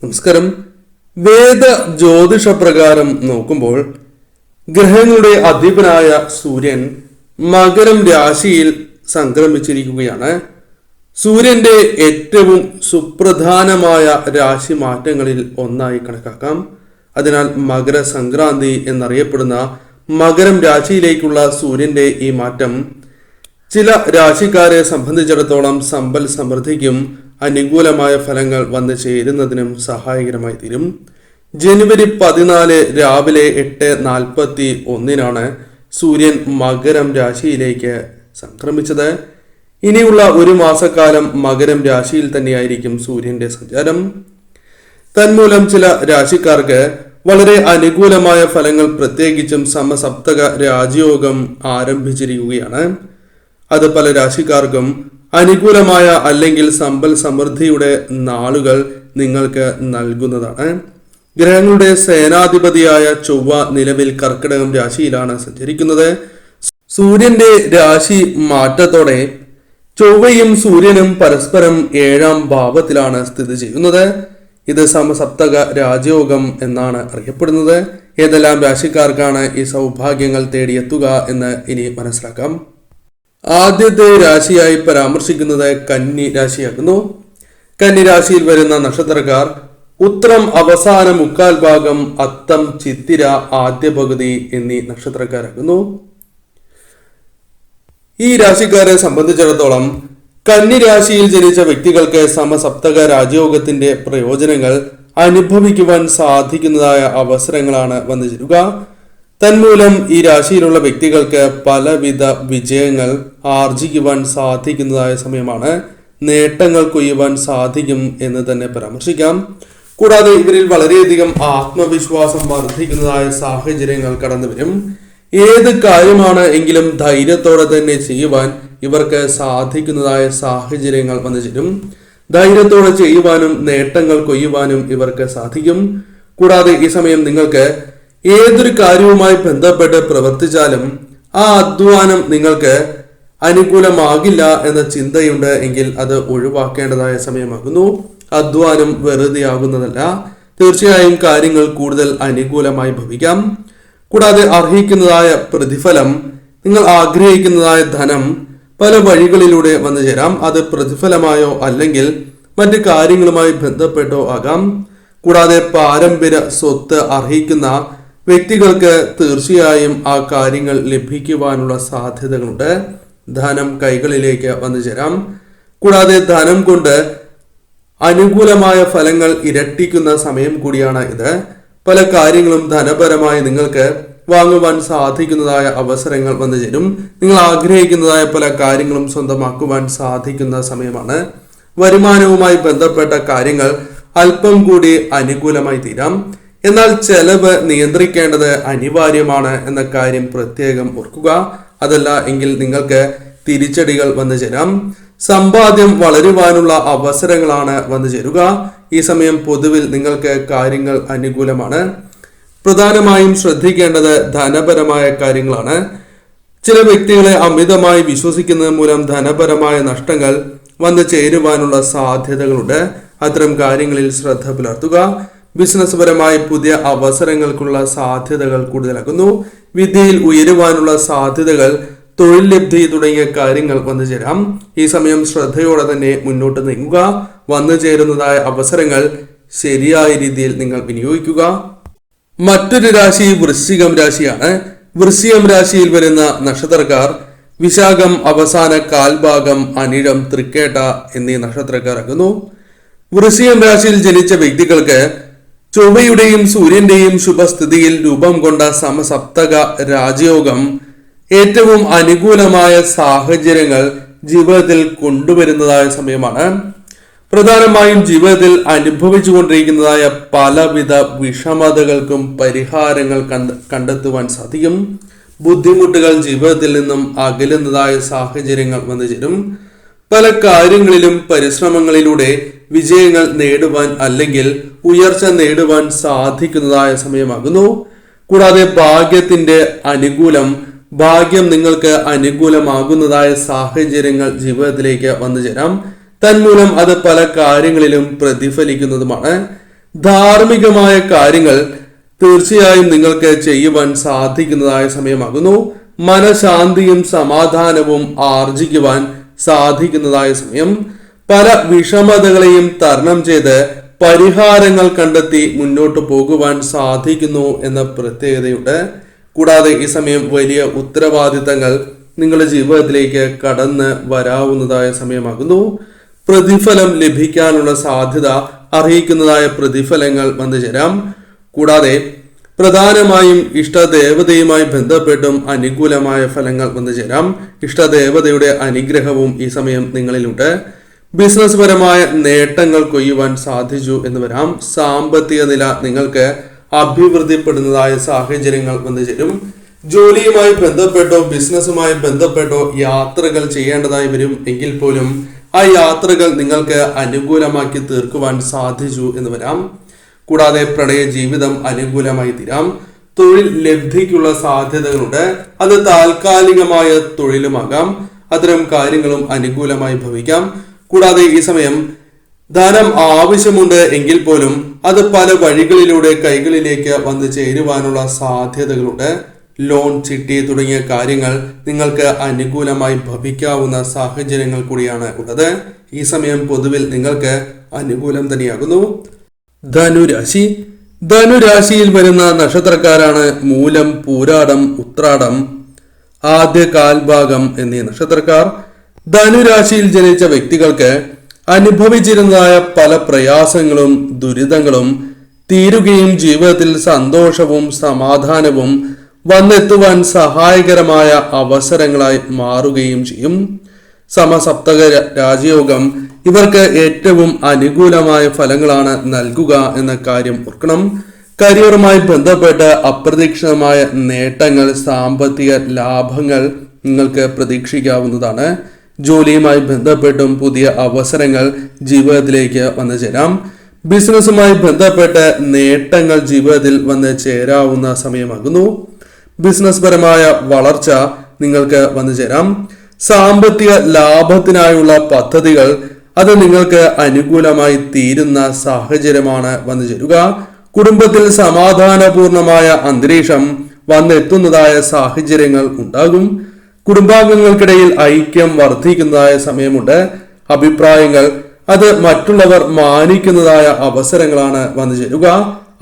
നമസ്കാരം. വേദ ജ്യോതിഷ പ്രകാരം നോക്കുമ്പോൾ ഗ്രഹങ്ങളുടെ അധിപനായ സൂര്യൻ മകരം രാശിയിൽ സംക്രമിച്ചിരിക്കുകയാണ്. സൂര്യന്റെ ഏറ്റവും സുപ്രധാനമായ രാശി മാറ്റങ്ങളിൽ ഒന്നായി കണക്കാക്കാം. അതിനാൽ മകരസംക്രാന്തി എന്നറിയപ്പെടുന്ന മകരം രാശിയിലേക്കുള്ള സൂര്യന്റെ ഈ മാറ്റം ചില രാശിക്കാരെ സംബന്ധിച്ചിടത്തോളം സമ്പൽ സമൃദ്ധിക്കും അനുകൂലമായ ഫലങ്ങൾ വന്നു ചേരുന്നതിനും സഹായകരമായി തീരും. ജനുവരി 14 രാവിലെ 8:41 സൂര്യൻ മകരം രാശിയിലേക്ക് സംക്രമിച്ചത്. ഇനിയുള്ള ഒരു മാസക്കാലം മകരം രാശിയിൽ തന്നെയായിരിക്കും സൂര്യന്റെ സഞ്ചാരം. തന്മൂലം ചില രാശിക്കാർക്ക് വളരെ അനുകൂലമായ ഫലങ്ങൾ, പ്രത്യേകിച്ചും സമസപ്തക രാജയോഗം ആരംഭിച്ചിരിക്കുകയാണ്. അത് പല രാശിക്കാർക്കും അനുകൂലമായ അല്ലെങ്കിൽ സമ്പൽ സമൃദ്ധിയുടെ നാളുകൾ നിങ്ങൾക്ക് നൽകുന്നതാണ്. ഗ്രഹങ്ങളുടെ സേനാധിപതിയായ ചൊവ്വ നിലവിൽ കർക്കിടകം രാശിയിലാണ് സഞ്ചരിക്കുന്നത്. സൂര്യന്റെ രാശി മാറ്റത്തോടെ ചൊവ്വയും സൂര്യനും പരസ്പരം 7ാം ഭാവത്തിലാണ് സ്ഥിതി ചെയ്യുന്നത്. ഇത് സമസപ്തക രാജയോഗം എന്നാണ് അറിയപ്പെടുന്നത്. ഏതെല്ലാം രാശിക്കാർക്കാണ് ഈ സൗഭാഗ്യങ്ങൾ തേടിയെത്തുക എന്ന് ഇനി മനസ്സിലാക്കാം. ആദ്യത്തെ രാശിയായി പരാമർശിക്കുന്നത് കന്നി രാശിയാകുന്നു. കന്നി രാശിയിൽ വരുന്ന നക്ഷത്രക്കാർ ഉത്രം അവസാന മുക്കാൽ ഭാഗം, അത്തം, ചിത്തിര ആദ്യ പകുതി എന്നീ നക്ഷത്രക്കാരാകുന്നു. ഈ രാശിക്കാരെ സംബന്ധിച്ചിടത്തോളം കന്നി രാശിയിൽ ജനിച്ച വ്യക്തികൾക്ക് സമസപ്തക രാജയോഗത്തിന്റെ പ്രയോജനങ്ങൾ അനുഭവിക്കുവാൻ സാധിക്കുന്നതായ അവസരങ്ങളാണ് വന്നു ചേരുക. തന്മൂലം ഈ രാശിയിലുള്ള വ്യക്തികൾക്ക് പലവിധ വിജയങ്ങൾ ആർജിക്കുവാൻ സാധിക്കുന്നതായ സമയമാണ്. നേട്ടങ്ങൾ കൊയ്യുവാൻ സാധിക്കും എന്ന് തന്നെ പരാമർശിക്കാം. കൂടാതെ ഇവരിൽ വളരെയധികം ആത്മവിശ്വാസം വർദ്ധിക്കുന്നതായ സാഹചര്യങ്ങൾ കടന്നു വരും. ഏത് കാര്യമാണ് എങ്കിലും ധൈര്യത്തോടെ തന്നെ ചെയ്യുവാൻ ഇവർക്ക് സാധിക്കുന്നതായ സാഹചര്യങ്ങൾ വന്നു ചേരും. ധൈര്യത്തോടെ ചെയ്യുവാനും നേട്ടങ്ങൾ കൊയ്യുവാനും ഇവർക്ക് സാധിക്കും. കൂടാതെ ഈ സമയം നിങ്ങൾക്ക് ഏതൊരു കാര്യവുമായി ബന്ധപ്പെട്ട് പ്രവർത്തിച്ചാലും ആ അധ്വാനം നിങ്ങൾക്ക് അനുകൂലമാകില്ല എന്ന ചിന്തയുണ്ട് എങ്കിൽ അത് ഒഴിവാക്കേണ്ടതായ സമയമാകുന്നു. അധ്വാനം വെറുതെ ആകുന്നതല്ല. തീർച്ചയായും കാര്യങ്ങൾ കൂടുതൽ അനുകൂലമായി ഭവിക്കാം. കൂടാതെ അർഹിക്കുന്നതായ പ്രതിഫലം, നിങ്ങൾ ആഗ്രഹിക്കുന്നതായ ധനം പല വഴികളിലൂടെ വന്നു ചേരാം. അത് പ്രതിഫലമായോ അല്ലെങ്കിൽ മറ്റു കാര്യങ്ങളുമായി ബന്ധപ്പെട്ടോ ആകാം. കൂടാതെ പാരമ്പര്യ സ്വത്ത് അർഹിക്കുന്ന വ്യക്തികൾക്ക് തീർച്ചയായും ആ കാര്യങ്ങൾ ലഭിക്കുവാനുള്ള സാധ്യതകളുണ്ട്. ധനം കൈകളിലേക്ക് വന്നു ചേരാം. കൂടാതെ ധനം കൊണ്ട് അനുകൂലമായ ഫലങ്ങൾ ഇരട്ടിക്കുന്ന സമയം കൂടിയാണ് ഇത്. പല കാര്യങ്ങളും ധനപരമായി നിങ്ങൾക്ക് വാങ്ങുവാൻ സാധിക്കുന്നതായ അവസരങ്ങൾ വന്നു ചേരും. നിങ്ങൾ ആഗ്രഹിക്കുന്നതായ പല കാര്യങ്ങളും സ്വന്തമാക്കുവാൻ സാധിക്കുന്ന സമയമാണ്. വരുമാനവുമായി ബന്ധപ്പെട്ട കാര്യങ്ങൾ അല്പം കൂടി അനുകൂലമായി തീരാം. എന്നാൽ ചെലവ് നിയന്ത്രിക്കേണ്ടത് അനിവാര്യമാണ് എന്ന കാര്യം പ്രത്യേകം ഓർക്കുക. അതല്ല എങ്കിൽ നിങ്ങൾക്ക് തിരിച്ചടികൾ വന്നു ചേരാം. സമ്പാദ്യം വളരുവാനുള്ള അവസരങ്ങളാണ് വന്നു ചേരുക. ഈ സമയം പൊതുവിൽ നിങ്ങൾക്ക് കാര്യങ്ങൾ അനുകൂലമാണ്. പ്രധാനമായും ശ്രദ്ധിക്കേണ്ടത് ധനപരമായ കാര്യങ്ങളാണ്. ചില വ്യക്തികളെ അമിതമായി വിശ്വസിക്കുന്നത് മൂലം ധനപരമായ നഷ്ടങ്ങൾ വന്നു ചേരുവാനുള്ള സാധ്യതകളുണ്ട്. അത്തരം കാര്യങ്ങളിൽ ശ്രദ്ധ പുലർത്തുക. ബിസിനസ് പരമായി പുതിയ അവസരങ്ങൾക്കുള്ള സാധ്യതകൾ കൂടുതലാക്കുന്നു. വിദ്യയിൽ ഉയരുവാനുള്ള സാധ്യതകൾ, തൊഴിൽ ലബ്ധി തുടങ്ങിയ കാര്യങ്ങൾ വന്നു ചേരാം. ഈ സമയം ശ്രദ്ധയോടെ തന്നെ മുന്നോട്ട് നീങ്ങുക. വന്നു ചേരുന്നതായ അവസരങ്ങൾ ശരിയായ രീതിയിൽ നിങ്ങൾ വിനിയോഗിക്കുക. മറ്റൊരു രാശി വൃശ്ചികം രാശിയാണ്. വൃശ്ചികം രാശിയിൽ വരുന്ന നക്ഷത്രക്കാർ വിശാഖം അവസാന കാൽഭാഗം, അനിഴം, തൃക്കേട്ട എന്നീ നക്ഷത്രക്കാരാകുന്നു. വൃശ്ചികം രാശിയിൽ ജനിച്ച വ്യക്തികൾക്ക് ചൊവ്വയുടെയും സൂര്യന്റെയും ശുഭസ്ഥിതിയിൽ രൂപം കൊണ്ട സമസപ്തക രാജയോഗം ഏറ്റവും അനുകൂലമായ സാഹചര്യങ്ങൾ ജീവിതത്തിൽ കൊണ്ടുവരുന്നതായ സമയമാണ്. പ്രധാനമായും ജീവിതത്തിൽ അനുഭവിച്ചുകൊണ്ടിരിക്കുന്നതായ പലവിധ വിഷമതകൾക്കും പരിഹാരങ്ങൾ കണ്ടെത്തുവാൻ സാധിക്കും. ബുദ്ധിമുട്ടുകൾ ജീവിതത്തിൽ നിന്നും അകലുന്നതായ സാഹചര്യങ്ങൾ വന്നു ചേരും. പല കാര്യങ്ങളിലും പരിശ്രമങ്ങളിലൂടെ വിജയങ്ങൾ നേടുവാൻ അല്ലെങ്കിൽ ഉയർച്ച നേടുവാൻ സാധിക്കുന്നതായ സമയമാകുന്നു. കൂടാതെ ഭാഗ്യത്തിന്റെ അനുകൂലം, ഭാഗ്യം നിങ്ങൾക്ക് അനുകൂലമാകുന്നതായ സാഹചര്യങ്ങൾ ജീവിതത്തിലേക്ക് വന്നു ചേരാം. തന്മൂലം അത് പല കാര്യങ്ങളിലും പ്രതിഫലിക്കുന്നതുമാണ്. ധാർമ്മികമായ കാര്യങ്ങൾ തീർച്ചയായും നിങ്ങൾക്ക് ചെയ്യുവാൻ സാധിക്കുന്നതായ സമയമാകുന്നു. മനഃശാന്തിയും സമാധാനവും ആർജിക്കുവാൻ സാധിക്കുന്നതായ സമയം. പല വിഷമതകളെയും തരണം ചെയ്ത് പരിഹാരങ്ങൾ കണ്ടെത്തി മുന്നോട്ട് പോകുവാൻ സാധിക്കുന്നു എന്ന പ്രത്യേകതയുണ്ട്. കൂടാതെ ഈ സമയം വലിയ ഉത്തരവാദിത്തങ്ങൾ നിങ്ങളുടെ ജീവിതത്തിലേക്ക് കടന്ന് വരാവുന്നതായ സമയമാകുന്നു. പ്രതിഫലം ലഭിക്കാനുള്ള സാധ്യത അറിയിക്കുന്നതായ പ്രതിഫലങ്ങൾ വന്നു ചേരാം. കൂടാതെ പ്രധാനമായും ഇഷ്ടദേവതയുമായി ബന്ധപ്പെട്ടും അനുകൂലമായ ഫലങ്ങൾ വന്നു ചേരാം. ഇഷ്ടദേവതയുടെ അനുഗ്രഹവും ഈ സമയം നിങ്ങളിലുണ്ട്. ബിസിനസ് പരമായ നേട്ടങ്ങൾ കൊയ്യുവാൻ സാധിച്ചു എന്ന് വരാം. സാമ്പത്തിക നില നിങ്ങൾക്ക് അഭിവൃദ്ധിപ്പെടുന്നതായ സാഹചര്യങ്ങൾ വന്നു ചേരും. ജോലിയുമായി ബന്ധപ്പെട്ടോ ബിസിനസ്സുമായി ബന്ധപ്പെട്ടോ യാത്രകൾ ചെയ്യേണ്ടതായി വരും എങ്കിൽ പോലും ആ യാത്രകൾ നിങ്ങൾക്ക് അനുകൂലമാക്കി തീർക്കുവാൻ സാധിച്ചു എന്ന് വരാം. കൂടാതെ പ്രണയ ജീവിതം അനുകൂലമായി തീരാം. തൊഴിൽ ലബ്ധിക്കുള്ള സാധ്യതകളുണ്ട്. അത് താൽക്കാലികമായ തൊഴിലുമാകാം. അത്തരം കാര്യങ്ങളും അനുകൂലമായി ഭവിക്കാം. കൂടാതെ ഈ സമയം ധനം ആവശ്യമുണ്ട് എങ്കിൽ പോലും അത് പല വഴികളിലൂടെ കൈകളിലേക്ക് വന്നു ചേരുവാനുള്ള സാധ്യതകളുണ്ട്. ലോൺ, ചിട്ടി തുടങ്ങിയ കാര്യങ്ങൾ നിങ്ങൾക്ക് അനുകൂലമായി ഭവിക്കാവുന്ന സാഹചര്യങ്ങൾ കൂടിയാണ് ഉള്ളത്. ഈ സമയം പൊതുവിൽ നിങ്ങൾക്ക് അനുകൂലം തന്നെയാകുന്നു. ധനുരാശി. ധനുരാശിയിൽ വരുന്ന നക്ഷത്രക്കാരാണ് മൂലം, പൂരാടം, ഉത്രാടം, ആദ്യ കാൽഭാഗം എന്നീ നക്ഷത്രക്കാർ. ധനുരാശിയിൽ ജനിച്ച വ്യക്തികൾക്ക് അനുഭവിച്ചിരുന്നതായ പല പ്രയാസങ്ങളും ദുരിതങ്ങളും തീരുകയും ജീവിതത്തിൽ സന്തോഷവും സമാധാനവും വന്നെത്തുവാൻ സഹായകരമായ അവസരങ്ങളായി മാറുകയും ചെയ്യും. സമസപ്തക രാജയോഗം ഇവർക്ക് ഏറ്റവും അനുകൂലമായ ഫലങ്ങളാണ് നൽകുക എന്ന കാര്യം ഓർക്കണം. കരിയറുമായി ബന്ധപ്പെട്ട് അപ്രതീക്ഷിതമായ നേട്ടങ്ങൾ, സാമ്പത്തിക ലാഭങ്ങൾ നിങ്ങൾക്ക് പ്രതീക്ഷിക്കാവുന്നതാണ്. ജോലിയുമായി ബന്ധപ്പെട്ടും പുതിയ അവസരങ്ങൾ ജീവിതത്തിലേക്ക് വന്നു ചേരാം. ബിസിനസ്സുമായി ബന്ധപ്പെട്ട് നേട്ടങ്ങൾ ജീവിതത്തിൽ വന്ന് ചേരാവുന്ന സമയമാകുന്നു. ബിസിനസ് പരമായ വളർച്ച നിങ്ങൾക്ക് വന്നു ചേരാം. സാമ്പത്തിക ലാഭത്തിനായുള്ള പദ്ധതികൾ അത് നിങ്ങൾക്ക് അനുകൂലമായി തീരുന്ന സാഹചര്യമാണ് വന്നു ചേരുക. കുടുംബത്തിൽ സമാധാനപൂർണമായ അന്തരീക്ഷം വന്നെത്തുന്നതായ സാഹചര്യങ്ങൾ ഉണ്ടാകും. കുടുംബാംഗങ്ങൾക്കിടയിൽ ഐക്യം വർദ്ധിക്കുന്നതായ സമയമുണ്ട്. അഭിപ്രായങ്ങൾ അത് മറ്റുള്ളവർ മാനിക്കുന്നതായ അവസരങ്ങളാണ് വന്നു ചേരുക.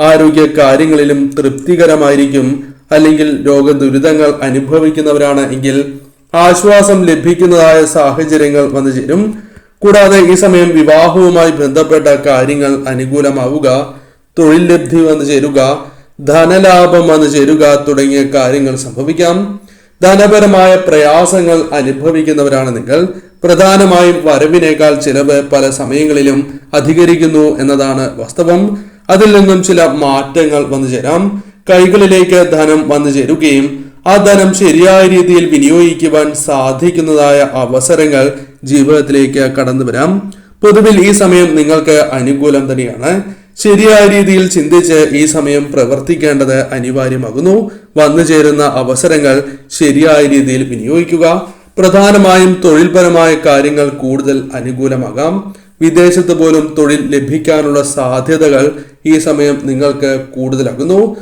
ആരോഗ്യ കാര്യങ്ങളിലും തൃപ്തികരമായിരിക്കും. അല്ലെങ്കിൽ രോഗദുരിതങ്ങൾ അനുഭവിക്കുന്നവരാണ് എങ്കിൽ ആശ്വാസം ലഭിക്കുന്നതായ സാഹചര്യങ്ങൾ വന്നു ചേരും. കൂടാതെ ഈ സമയം വിവാഹവുമായി ബന്ധപ്പെട്ട കാര്യങ്ങൾ അനുകൂലമാവുക, തൊഴിൽ ലബ്ധി വന്നു ചേരുക, ധനലാഭം വന്നു ചേരുക തുടങ്ങിയ കാര്യങ്ങൾ സംഭവിക്കാം. ധനപരമായ പ്രയാസങ്ങൾ അനുഭവിക്കുന്നവരാണ് നിങ്ങൾ. പ്രധാനമായും വരവിനേക്കാൾ ചിലവ് പല സമയങ്ങളിലും അധികരിക്കുന്നു എന്നതാണ് വാസ്തവം. അതിൽ നിന്നും ചില മാറ്റങ്ങൾ വന്നു ചേരാം. കൈകളിലേക്ക് ധനം വന്നു ചേരുകയും ആ ധനം ശരിയായ രീതിയിൽ വിനിയോഗിക്കുവാൻ സാധിക്കുന്നതായ അവസരങ്ങൾ ജീവിതത്തിലേക്ക് കടന്നു വരാം. പൊതുവിൽ ഈ സമയം നിങ്ങൾക്ക് അനുകൂലം തന്നെയാണ്. ശരിയായ രീതിയിൽ ചിന്തിച്ച് ഈ സമയം പ്രവർത്തിക്കേണ്ടത് അനിവാര്യമാകുന്നു. വന്നു ചേരുന്ന അവസരങ്ങൾ ശരിയായ രീതിയിൽ വിനിയോഗിക്കുക. പ്രധാനമായും തൊഴിൽപരമായ കാര്യങ്ങൾ കൂടുതൽ അനുകൂലമാകാം. വിദേശത്ത് പോലും തൊഴിൽ ലഭിക്കാനുള്ള സാധ്യതകൾ ഈ സമയം നിങ്ങൾക്ക് കൂടുതലാകുന്നു.